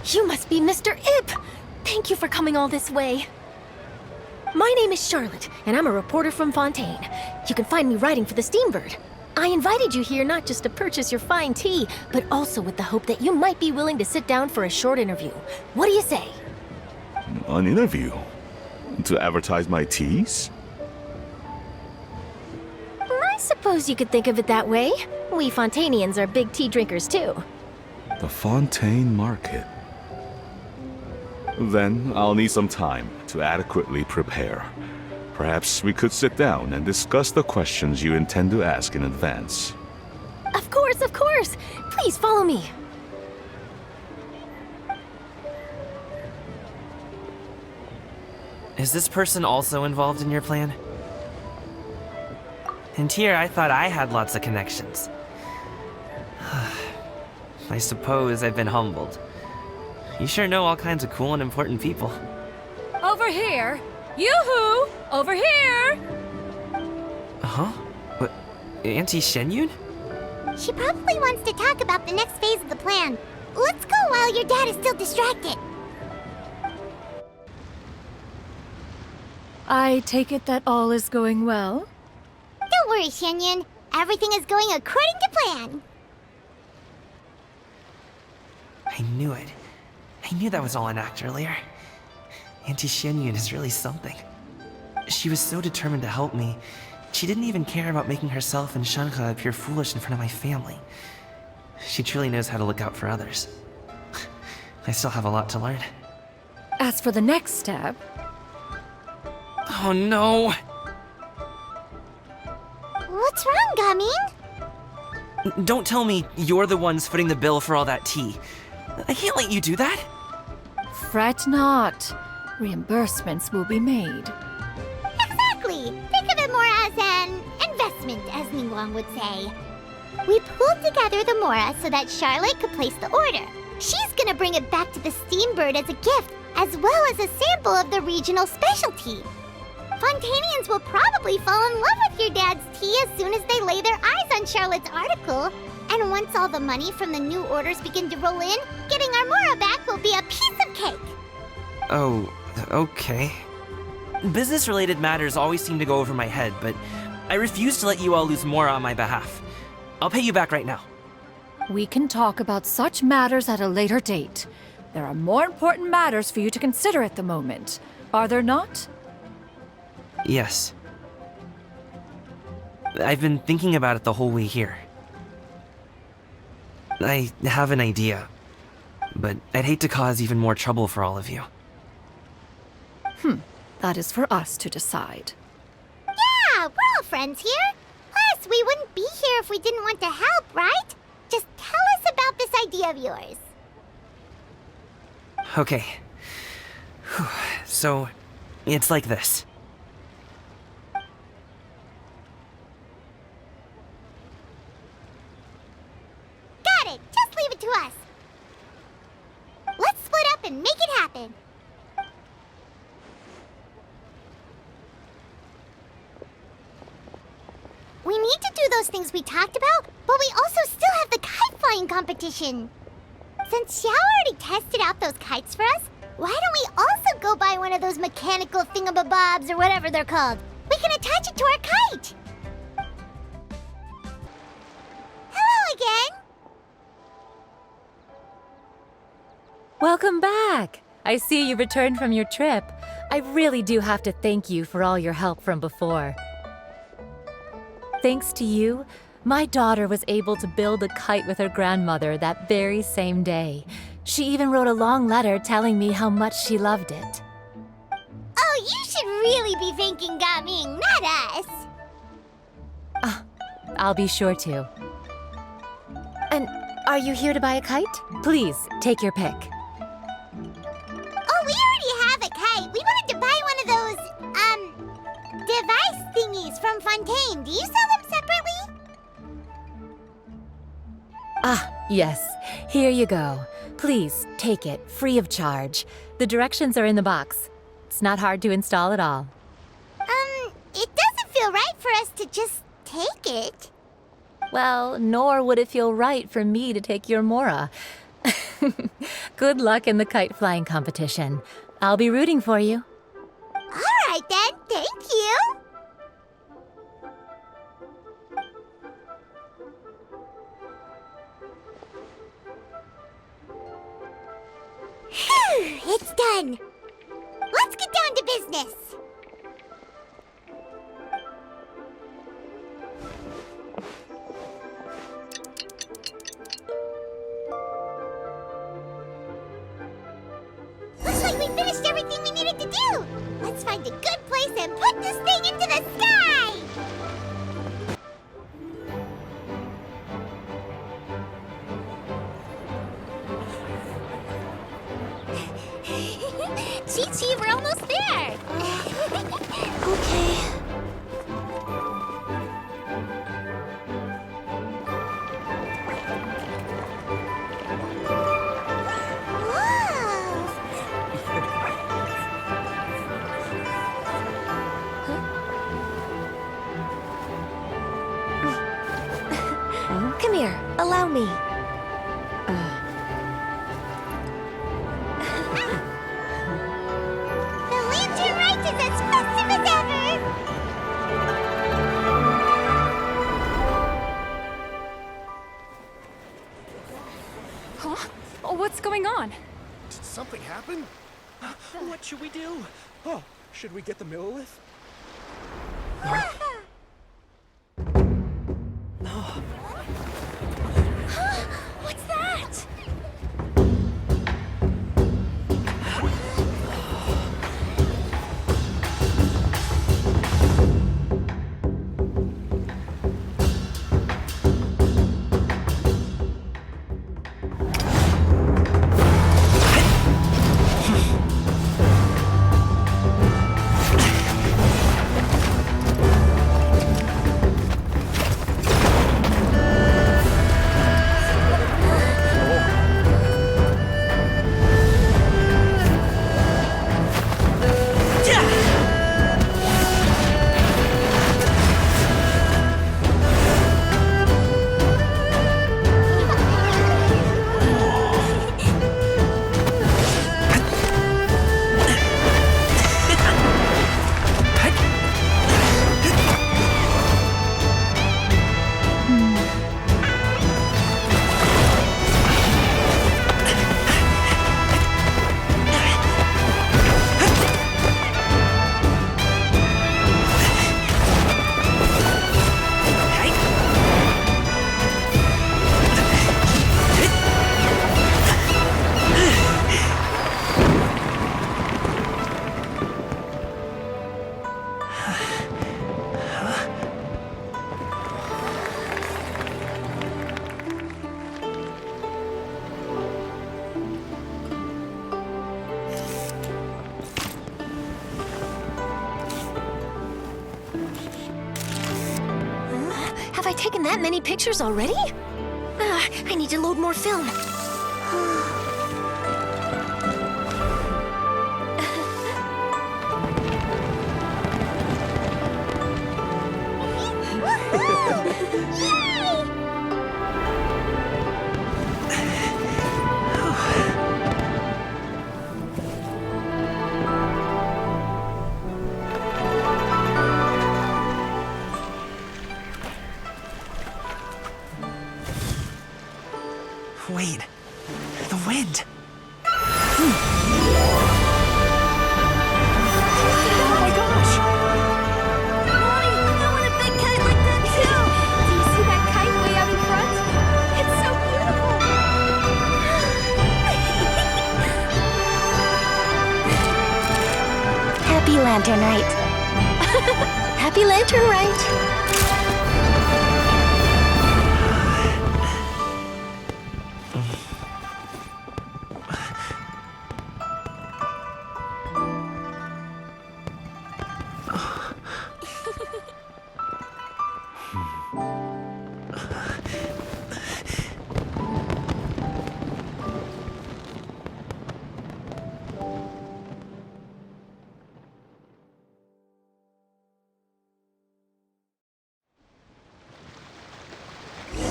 You must be Mr. Ip! Thank you for coming all this way. My name is Charlotte, and I'm a reporter from Fontaine. You can find me writing for the Steambird. I invited you here not just to purchase your fine tea, but also with the hope that you might be willing to sit down for a short interview. What do you say? An interview? To advertise my teas? I suppose you could think of it that way. We Fontainians are big tea drinkers too. The Fontaine Market. Then I'll need some time to adequately prepare. Perhaps we could sit down and discuss the questions you intend to ask in advance. Of course, of course! Please follow me. Is this person also involved in your plan? And here I thought I had lots of connections. I suppose I've been humbled. You sure know all kinds of cool and important people. Over here! Yoo-hoo! Over here! Huh? What? Auntie Shenyun? She probably wants to talk about the next phase of the plan. Let's go while your dad is still distracted. I take it that all is going well? Don't worry, Shenyun. Everything is going according to plan. I knew it. I knew that was all an act earlier. Auntie Shenyun is really something. She was so determined to help me. She didn't even care about making herself and Shanhe appear foolish in front of my family. She truly knows how to look out for others. I still have a lot to learn. As for the next step... Oh no! What's wrong, Gamin? Don't tell me you're the ones footing the bill for all that tea. I can't let you do that. Fret not. Reimbursements will be made. Exactly. Think of it more as an investment, as Ningguang would say. We pulled together the Mora so that Charlotte could place the order. She's gonna bring it back to the Steambird as a gift, as well as a sample of the regional specialty. Fontainians will probably fall in love with your dad's tea as soon as they lay their eyes on Charlotte's article. And once all the money from the new orders begin to roll in, getting our Mora back will be a piece of cake. Oh, okay. Business-related matters always seem to go over my head, but I refuse to let you all lose Mora on my behalf. I'll pay you back right now. We can talk about such matters at a later date. There are more important matters for you to consider at the moment, are there not? Yes. I've been thinking about it the whole way here. I have an idea, but I'd hate to cause even more trouble for all of you. That is for us to decide. Yeah, we're all friends here. Plus, we wouldn't be here if we didn't want to help, right? Just tell us about this idea of yours. Okay. So, it's like this. Got it. Just leave it to us. Let's split up and make it happen. We need to do those things we talked about, but we also still have the kite flying competition. Since Xiao already tested out those kites for us, why don't we also go buy one of those mechanical thingamabobs or whatever they're called? We can attach it to our kite. Hello again. Welcome back! I see you returned from your trip. I really do have to thank you for all your help from before. Thanks to you, my daughter was able to build a kite with her grandmother that very same day. She even wrote a long letter telling me how much she loved it. Oh, you should really be thanking Gaming, not us. I'll be sure to. And are you here to buy a kite? Please, take your pick. Oh, we already have a kite. We wanted to buy one of those, device thingies from Fontaine. Do you sell them separately? Yes. Here you go. Please, take it, free of charge. The directions are in the box. It's not hard to install at all. It doesn't feel right for us to just take it. Well, nor would it feel right for me to take your Mora. Good luck in the kite flying competition. I'll be rooting for you. Alright then, thank you! Phew, it's done! Let's get down to business! Looks like we finished everything we needed to do! Let's find a good place and put this thing into the sky! Chi-Chi, we're almost there! Okay. Come here, allow me. The lantern rite is as festive as ever! Huh? Oh, what's going on? Did something happen? What should we do? Oh, should we get the Millilith? What's that? Have I taken that many pictures already? I need to load more film. Wait, the wind. Oh my gosh! Mommy, I want a big kite like that too! Do you see that kite way out in front? It's so beautiful! Happy Lantern Rite. Happy Lantern Rite.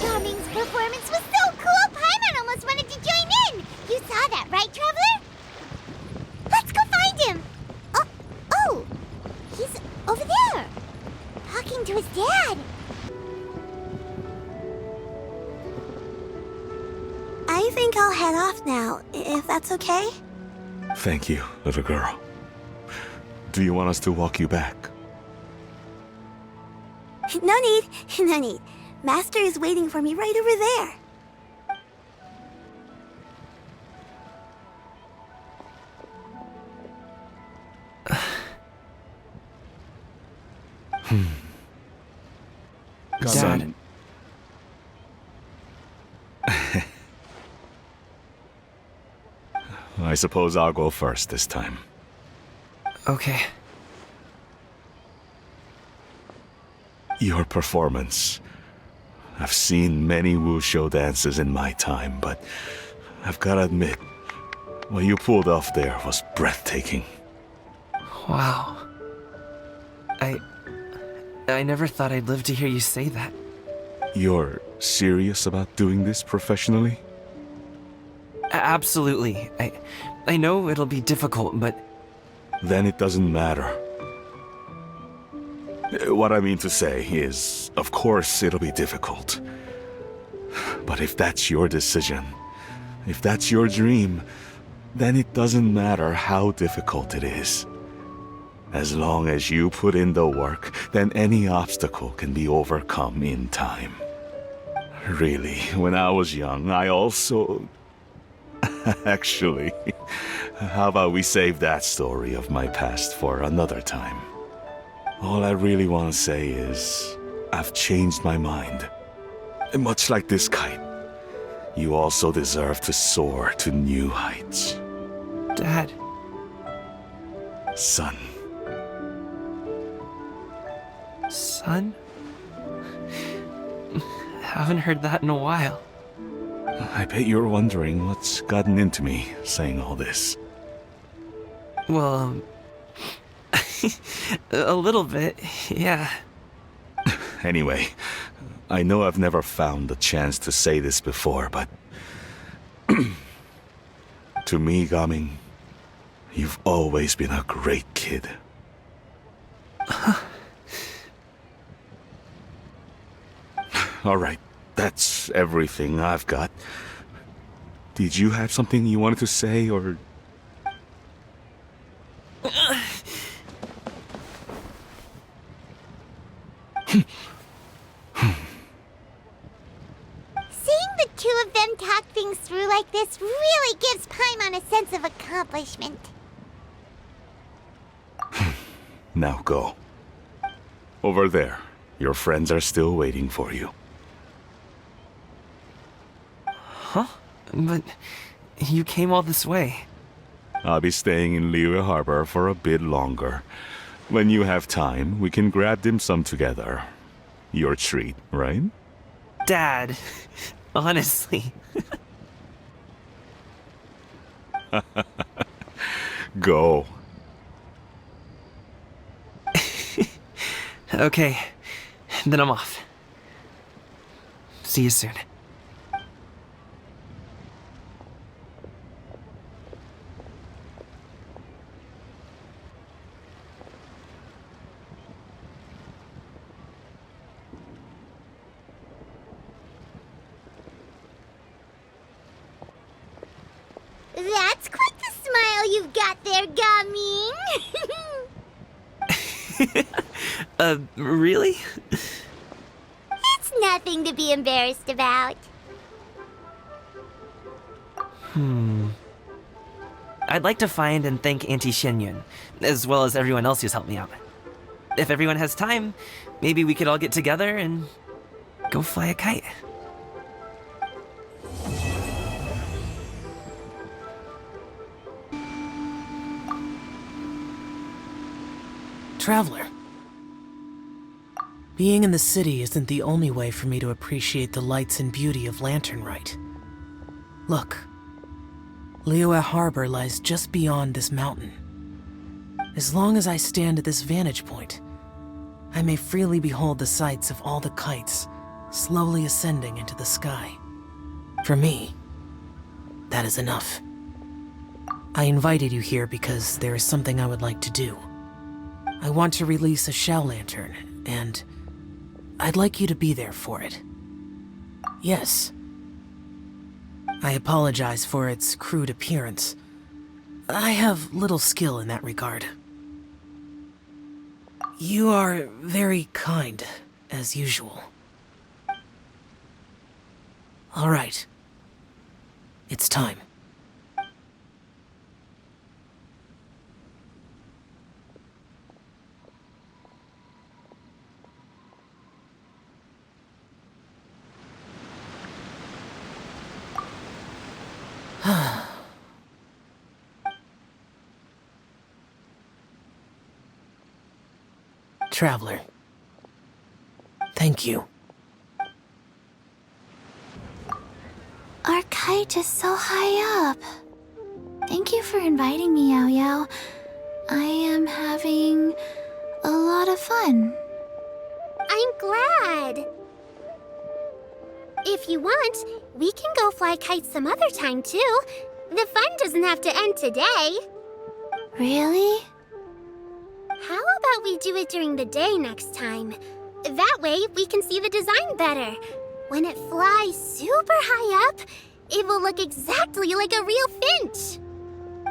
Yaming's performance was so cool, Paimon almost wanted to join in! saw that, right, Traveler? Let's go find him! Oh! He's over there! Talking to his dad! I think I'll head off now, if that's okay? Thank you, little girl. Do you want us to walk you back? No need, no need. Master is waiting for me right over there. Dad. I suppose I'll go first this time. Okay. Your performance. I've seen many wuxia dances in my time, but I've gotta admit, what you pulled off there was breathtaking. Wow. I never thought I'd live to hear you say that. You're serious about doing this professionally? Absolutely. I know it'll be difficult, but... Then it doesn't matter. What I mean to say is, of course it'll be difficult. But if that's your decision, if that's your dream, then it doesn't matter how difficult it is. As long as you put in the work, then any obstacle can be overcome in time. Really, when I was young, I also... Actually, how about we save that story of my past for another time? All I really want to say is, I've changed my mind. Much like this kite, you also deserve to soar to new heights. Dad. Son. Son? Haven't heard that in a while. I bet you're wondering what's gotten into me saying all this. Well, a little bit, yeah. Anyway, I know I've never found the chance to say this before, but... to me, Gaming, you've always been a great kid. Alright, that's everything I've got. Did you have something you wanted to say, or... Seeing the two of them talk things through like this really gives Paimon a sense of accomplishment. Now go. Over there, your friends are still waiting for you. Huh? But you came all this way. I'll be staying in Liyue Harbor for a bit longer. When you have time, we can grab dim sum together. Your treat, right? Dad, honestly. Go. Okay, then I'm off. See you soon. That's quite the smile you've got there, Gaming. Really? It's nothing to be embarrassed about. I'd like to find and thank Auntie Shenyun, as well as everyone else who's helped me out. If everyone has time, maybe we could all get together and go fly a kite. Traveler. Being in the city isn't the only way for me to appreciate the lights and beauty of Lantern Rite. Look. Liyue Harbor lies just beyond this mountain. As long as I stand at this vantage point, I may freely behold the sights of all the kites slowly ascending into the sky. For me, that is enough. I invited you here because there is something I would like to do. I want to release a shell lantern, and I'd like you to be there for it. Yes. I apologize for its crude appearance. I have little skill in that regard. You are very kind, as usual. All right. It's time. Traveler. Thank you. Our kite is so high up. Thank you for inviting me, Yao Yao. I am having a lot of fun. I'm glad. If you want, we can go fly kites some other time too. The fun doesn't have to end today. Really? How about we do it during the day next time? That way we can see the design better. When it flies super high up, it will look exactly like a real finch.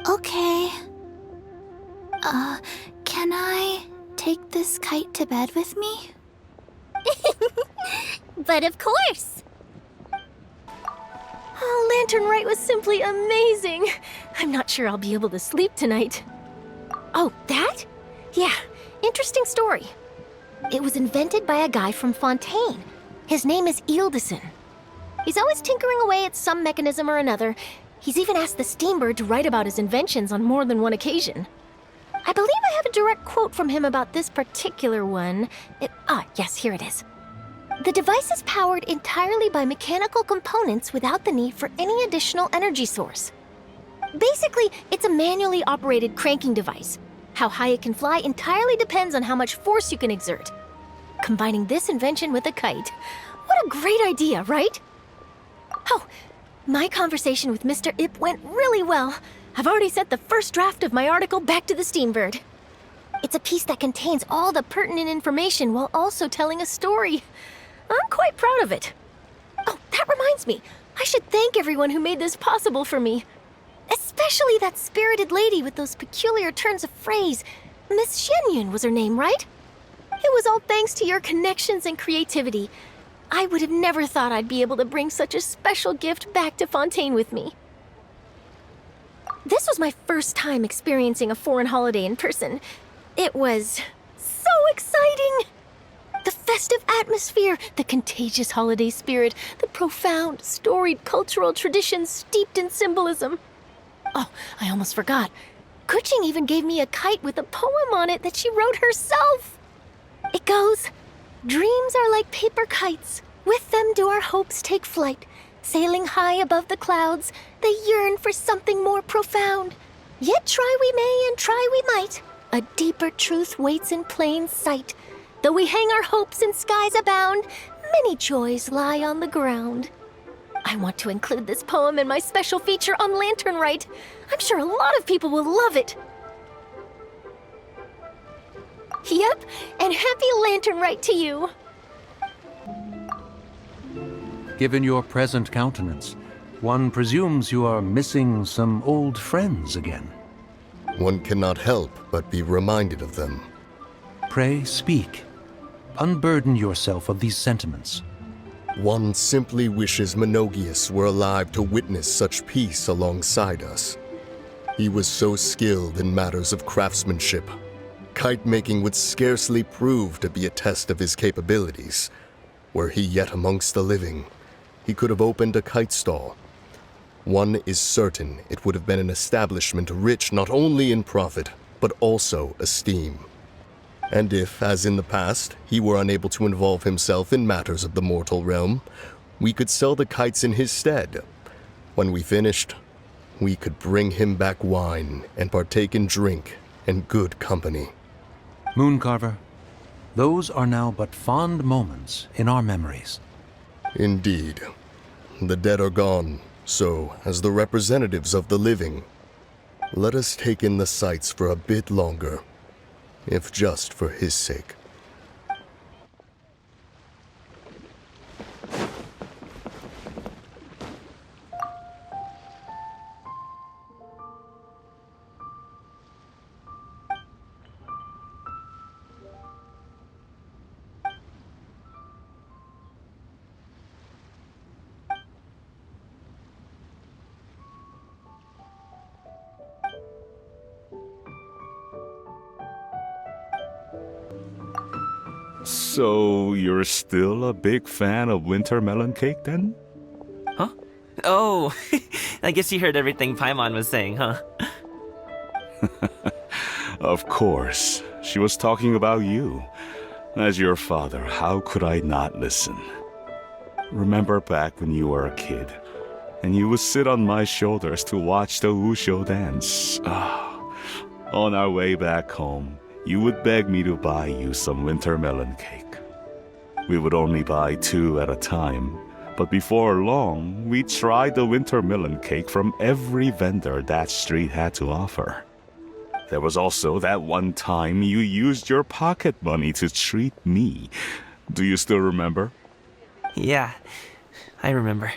Okay. Can I take this kite to bed with me? But of course. Oh, Lantern Rite was simply amazing. I'm not sure I'll be able to sleep tonight. Oh, that? Yeah, interesting story. It was invented by a guy from Fontaine. His name is Ildison. He's always tinkering away at some mechanism or another. He's even asked the Steambird to write about his inventions on more than one occasion. I believe I have a direct quote from him about this particular one. Yes, here it is. The device is powered entirely by mechanical components without the need for any additional energy source. Basically, it's a manually operated cranking device. How high it can fly entirely depends on how much force you can exert. Combining this invention with a kite. What a great idea, right? Oh, my conversation with Mr. Ip went really well. I've already sent the first draft of my article back to the Steambird. It's a piece that contains all the pertinent information while also telling a story. I'm quite proud of it. Oh, that reminds me. I should thank everyone who made this possible for me. Especially that spirited lady with those peculiar turns of phrase. Miss Shenyun was her name, right? It was all thanks to your connections and creativity. I would have never thought I'd be able to bring such a special gift back to Fontaine with me. This was my first time experiencing a foreign holiday in person. It was so exciting! The festive atmosphere, the contagious holiday spirit, the profound, storied cultural traditions steeped in symbolism. Oh, I almost forgot. Kuching even gave me a kite with a poem on it that she wrote herself. It goes, "Dreams are like paper kites. With them do our hopes take flight. Sailing high above the clouds, they yearn for something more profound. Yet try we may and try we might. A deeper truth waits in plain sight. Though we hang our hopes in skies abound, many joys lie on the ground." I want to include this poem in my special feature on Lantern Rite. I'm sure a lot of people will love it. Yep, and happy Lantern Rite to you. Given your present countenance, one presumes you are missing some old friends again. One cannot help but be reminded of them. Pray speak. Unburden yourself of these sentiments. One simply wishes Menogius were alive to witness such peace alongside us. He was so skilled in matters of craftsmanship. Kite making would scarcely prove to be a test of his capabilities. Were he yet amongst the living, he could have opened a kite stall. One is certain it would have been an establishment rich not only in profit, but also esteem. And if, as in the past, he were unable to involve himself in matters of the mortal realm, we could sell the kites in his stead. When we finished, we could bring him back wine and partake in drink and good company. Mooncarver, those are now but fond moments in our memories. Indeed. The dead are gone, so, as the representatives of the living, Let us take in the sights for a bit longer, if just for his sake. So, you're still a big fan of winter melon cake then? Huh? Oh, I guess you heard everything Paimon was saying, huh? Of course. She was talking about you. As your father, how could I not listen? Remember back when you were a kid, and you would sit on my shoulders to watch the Wushu dance. On our way back home, you would beg me to buy you some winter melon cake. We would only buy 2 at a time, but before long, we tried the winter melon cake from every vendor that street had to offer. There was also that one time you used your pocket money to treat me. Do you still remember? Yeah, I remember.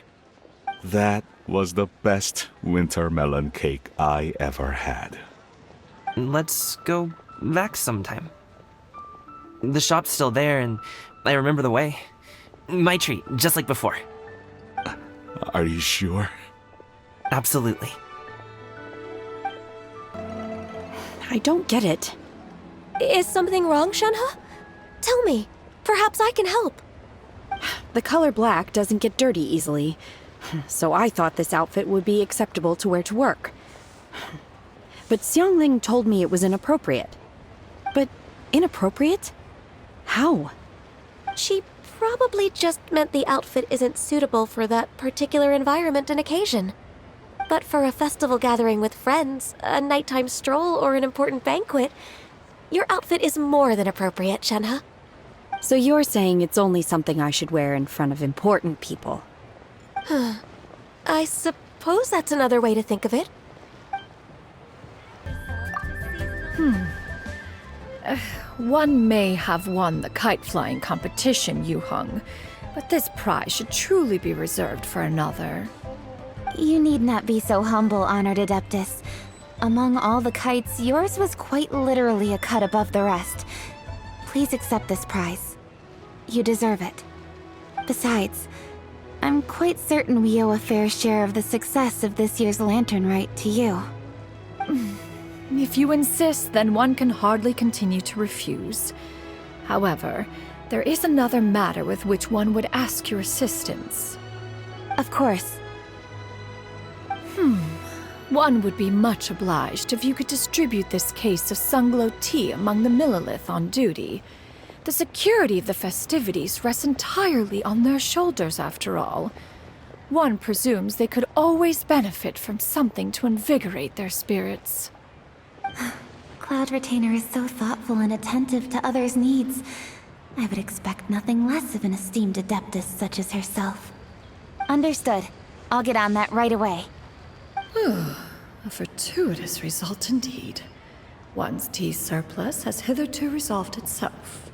That was the best winter melon cake I ever had. Let's go back sometime. The shop's still there, and I remember the way. My treat, just like before. Are you sure? Absolutely. I don't get it. Is something wrong, Shenhe? Tell me. Perhaps I can help. The color black doesn't get dirty easily, so I thought this outfit would be acceptable to wear to work. But Xiangling told me it was inappropriate. But inappropriate? How? She probably just meant the outfit isn't suitable for that particular environment and occasion. But for a festival gathering with friends, a nighttime stroll, or an important banquet, your outfit is more than appropriate, Shenhe. So you're saying it's only something I should wear in front of important people? I suppose that's another way to think of it. One may have won the kite flying competition, Yuheng, but this prize should truly be reserved for another. You need not be so humble, Honored Adeptus. Among all the kites, yours was quite literally a cut above the rest. Please accept this prize. You deserve it. Besides, I'm quite certain we owe a fair share of the success of this year's Lantern Rite to you. If you insist, then one can hardly continue to refuse. However, there is another matter with which one would ask your assistance. Of course. One would be much obliged if you could distribute this case of Sunglow tea among the Millilith on duty. The security of the festivities rests entirely on their shoulders, after all. One presumes they could always benefit from something to invigorate their spirits. Cloud Retainer is so thoughtful and attentive to others' needs. I would expect nothing less of an esteemed adeptus such as herself. Understood. I'll get on that right away. A fortuitous result indeed. One's tea surplus has hitherto resolved itself.